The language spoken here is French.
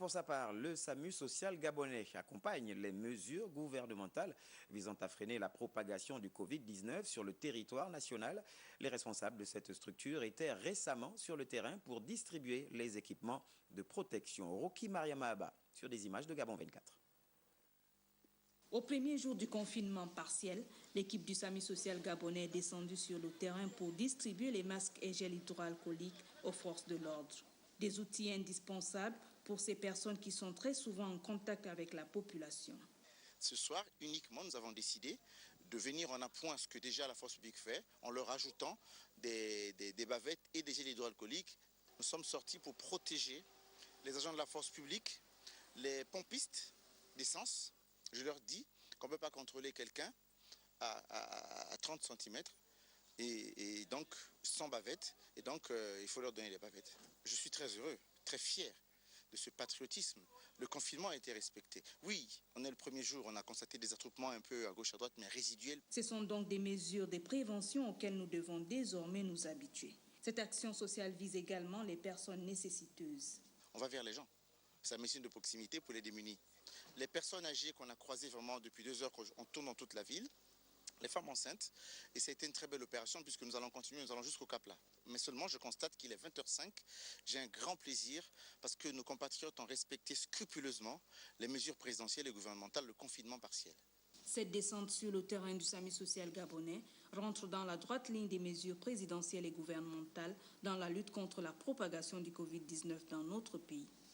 Pour sa part, le SAMU social gabonais accompagne les mesures gouvernementales visant à freiner la propagation du Covid-19 sur le territoire national. Les responsables de cette structure étaient récemment sur le terrain pour distribuer les équipements de protection. Roki Mariama Abba sur des images de Gabon 24. Au premier jour du confinement partiel, l'équipe du SAMU social gabonais est descendue sur le terrain pour distribuer les masques et gels hydroalcooliques aux forces de l'ordre. Des outils indispensables pour ces personnes qui sont très souvent en contact avec la population. Ce soir, uniquement, nous avons décidé de venir en appoint ce que déjà la force publique fait, en leur ajoutant des bavettes et des gels hydroalcooliques. Nous sommes sortis pour protéger les agents de la force publique, les pompistes d'essence. Je leur dis qu'on ne peut pas contrôler quelqu'un à 30 cm et donc sans bavette. Et donc, il faut leur donner des bavettes. Je suis très heureux, très fier de ce patriotisme. Le confinement a été respecté. Oui, on est le premier jour, on a constaté des attroupements un peu à gauche, à droite, mais résiduels. Ce sont donc des mesures de prévention auxquelles nous devons désormais nous habituer. Cette action sociale vise également les personnes nécessiteuses. On va vers les gens. C'est la médecine de proximité pour les démunis. Les personnes âgées qu'on a croisées vraiment depuis 2 heures, on tourne dans toute la ville, les femmes enceintes, et ça a été une très belle opération puisque nous allons continuer, nous allons jusqu'au Cap-là. Mais seulement, je constate qu'il est 20h05, j'ai un grand plaisir parce que nos compatriotes ont respecté scrupuleusement les mesures présidentielles et gouvernementales, le confinement partiel. Cette descente sur le terrain du SAMU social gabonais rentre dans la droite ligne des mesures présidentielles et gouvernementales dans la lutte contre la propagation du Covid-19 dans notre pays.